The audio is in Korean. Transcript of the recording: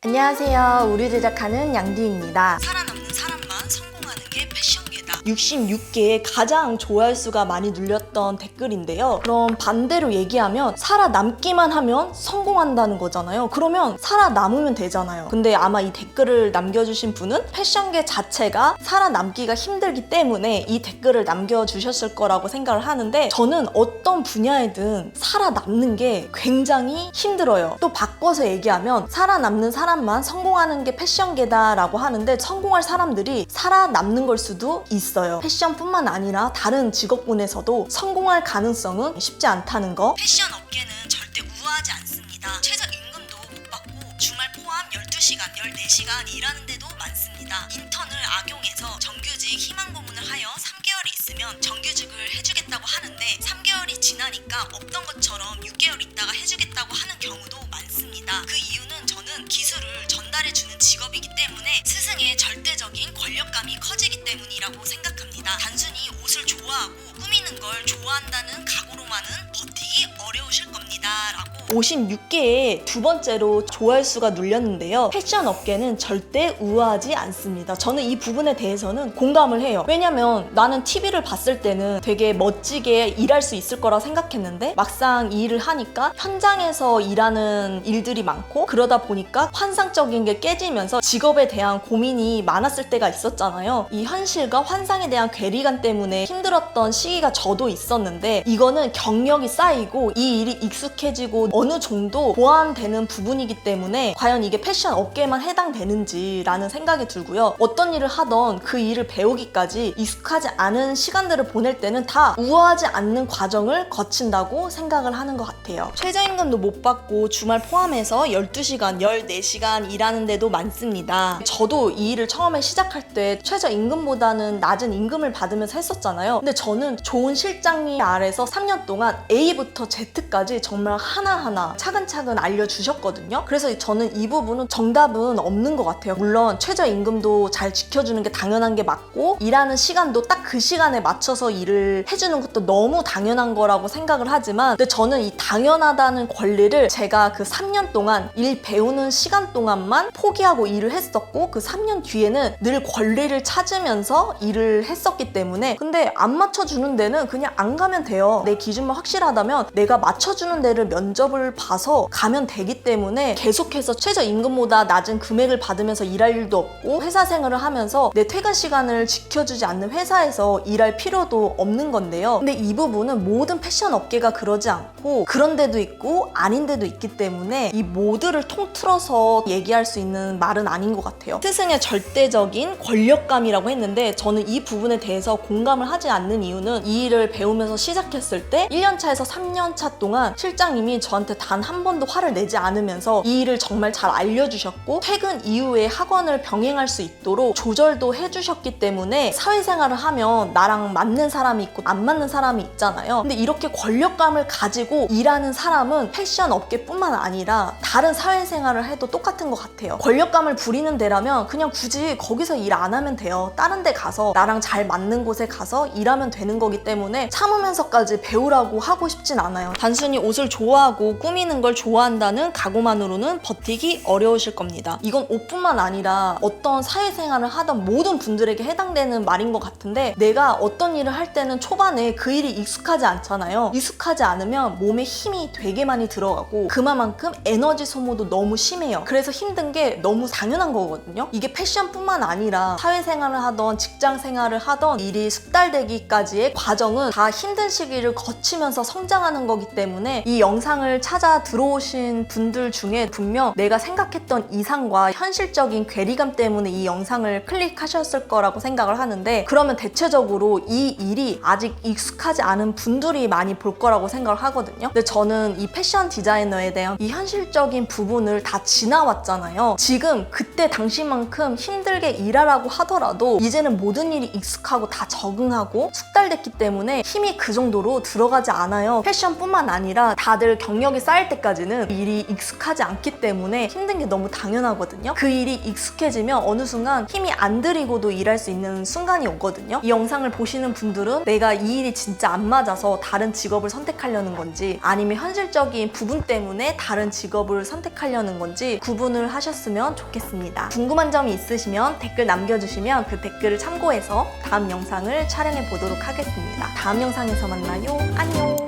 안녕하세요. 우리 제작하는 양디입니다. 살아남는 사람만 성공하는 게 패션계다. 66개의 가장 조회수가 많이 눌렸던 댓글인데요. 그럼 반대로 얘기하면 살아남기만 하면 성공한다는 거잖아요. 그러면 살아남으면 되잖아요. 근데 아마 이 댓글을 남겨주신 분은 패션계 자체가 살아남기가 힘들기 때문에 이 댓글을 남겨주셨을 거라고 생각을 하는데, 저는 어떤 분야에든 살아남는 게 굉장히 힘들어요. 또 바꿔서 얘기하면 살아남는 사람만 성공하는 게 패션계다라고 하는데, 성공할 사람들이 살아남는 걸 수도 있어요. 패션뿐만 아니라 다른 직업군에서도 성공할 가능성은 쉽지 않다는 거. 패션 업계는 절대 우아하지 않습니다. 최저임금도 못 받고 주말 포함 12시간, 14시간 일하는 데도 많습니다. 인턴을 악용해서 정규직 희망 고문을 하여 3개월이 있으면 정규직을 해주겠다고 하는데 3개월이 지나니까 없던 것처럼 6개월 있다가 해주겠다고 하는 경우도 많습니다. 그 이유는 저는 기술을 전달해주는 직업이기 때문에 스승의 절대적인 권력감이 커지기 때문이라고 생각합니다. 단순히 옷을 좋아하고 꾸미는 걸 좋아한다는 각오로만은 버티기 어려우실 겁니다. 라고 56개의 두 번째로 조회수가 눌렸는데요. 패션 업계는 절대 우아하지 않습니다. 저는 이 부분에 대해서는 공감을 해요. 왜냐면 나는 TV를 봤을 때는 되게 멋지게 일할 수 있을 거라 생각했는데, 막상 이 일을 하니까 현장에서 일하는 일들이 많고, 그러다 보니까 환상적인 게 깨지면서 직업에 대한 고민이 많았을 때가 있었잖아요. 이 현실과 환상에 대한 괴리감 때문에 힘들었던 시기가 저도 있었는데, 이거는 경력이 쌓이고 이 일이 익숙해지고 어느 정도 보완되는 부분이기 때문에 과연 이게 패션 업계에만 해당되는지라는 생각이 들고요. 어떤 일을 하던 그 일을 배우기까지 익숙하지 않은 시간들을 보낼 때는 다 우아하지 않는 과정을 거친다고 생각을 하는 것 같아요. 최저임금도 못 받고 주말 포함해서 12시간, 14시간 일하는 데도 많습니다. 저도 이 일을 처음에 시작할 때 최저임금보다는 낮은 임금을 받으면서 했었잖아요. 근데 저는 좋은 실장님 아래서 3년 동안 A부터 Z까지 정말 하나하나 차근차근 알려주셨거든요. 그래서 저는 이 부분은 정답은 없는 것 같아요. 물론 최저임금도 잘 지켜주는 게 당연한 게 맞고, 일하는 시간도 딱 그 시간에 맞춰서 일을 해주는 것도 너무 당연한 거라고 생각을 하지만, 근데 저는 이 당연하다는 권리를 제가 그 3년 동안 일 배우는 시간 동안만 포기하고 일을 했었고, 그 3년 뒤에는 늘 권리를 찾으면서 일을 했었기 때문에, 근데 안 맞춰주는 데는 그냥 안 가면 돼요. 내 기준만 확실하다면 내가 맞춰주는 데를 면접을 봐서 가면 되기 때문에 계속해서 최저임금보다 낮은 금액을 받으면서 일할 일도 없고, 회사 생활을 하면서 내 퇴근 시간을 지켜주지 않는 회사에서 일할 필요도 없는 건데요. 근데 이 부분은 모든 패션 업계가 그러지 않고, 그런 데도 있고 아닌 데도 있기 때문에 이 모두를 통틀어서 얘기할 수 있는 말은 아닌 것 같아요. 스승의 절대적인 권력감이라고 했는데, 저는 이 부분에 대해서 공감을 하지 않는 이유는 이 일을 배우면서 시작했을 때 1년차에서 3년차 동안 실장님이 저한테 단 한 번도 화를 내지 않으면서 이 일을 정말 잘 알려주셨고, 퇴근 이후에 학원을 병행할 수 있도록 조절도 해주셨기 때문에 사회생활을 하면 나랑 맞는 사람이 있고 안 맞는 사람이 있잖아요. 근데 이렇게 권력감을 가지고 일하는 사람은 패션 업계뿐만 아니라 다른 사회생활을 해도 똑같은 것 같아요. 권력감을 부리는 데라면 그냥 굳이 거기서 일 안 하면 돼요. 다른 데 가서 나랑 잘 맞는 곳에 가서 일하면 되는 거기 때문에 참으면서까지 배우라고 하고 싶진 않아요. 단순히 옷을 좋아하고 꾸미는 걸 좋아한다는 각오만으로는 버티기 어려우실 겁니다. 이건 옷뿐만 아니라 어떤 사회생활을 하던 모든 분들에게 해당되는 말인 것 같은데, 내가 어떤 일을 할 때는 초반에 그 일이 익숙하지 않잖아요. 익숙하지 않으면 몸에 힘이 되게 많이 들어가고 그만큼 에너지 소모도 너무 심해요. 그래서 힘든 게 너무 당연한 거거든요. 이게 패션뿐만 아니라 사회생활을 하던 직장생활을 하던 일이 숙달되기까지의 과정은 다 힘든 시기를 거치면서 성장하는 거기 때문에, 이 영상을 찾아 들어오신 분들 중에 분명 내가 생각했던 이상과 현실적인 괴리감 때문에 이 영상을 클릭하셨을 거라고 생각을 하는데, 그러면 대체적으로 이 일이 아직 익숙하지 않은 분들이 많이 볼 거라고 생각을 하거든요. 근데 저는 이 패션 디자이너에 대한 이 현실적인 부분을 다 지나왔잖아요. 지금 그때 당시만큼 힘들게 일하라고 하더라도 이제는 모든 일이 익숙하고 다 적응하고 숙달됐기 때문에 힘이 그 정도로 들어가지 않아요. 패션뿐만 아니라 다들 경력이 경력이 쌓일 때까지는 일이 익숙하지 않기 때문에 힘든 게 너무 당연하거든요. 그 일이 익숙해지면 어느 순간 힘이 안 들이고도 일할 수 있는 순간이 오거든요. 이 영상을 보시는 분들은 내가 이 일이 진짜 안 맞아서 다른 직업을 선택하려는 건지 아니면 현실적인 부분 때문에 다른 직업을 선택하려는 건지 구분을 하셨으면 좋겠습니다. 궁금한 점이 있으시면 댓글 남겨주시면 그 댓글을 참고해서 다음 영상을 촬영해 보도록 하겠습니다. 다음 영상에서 만나요. 안녕.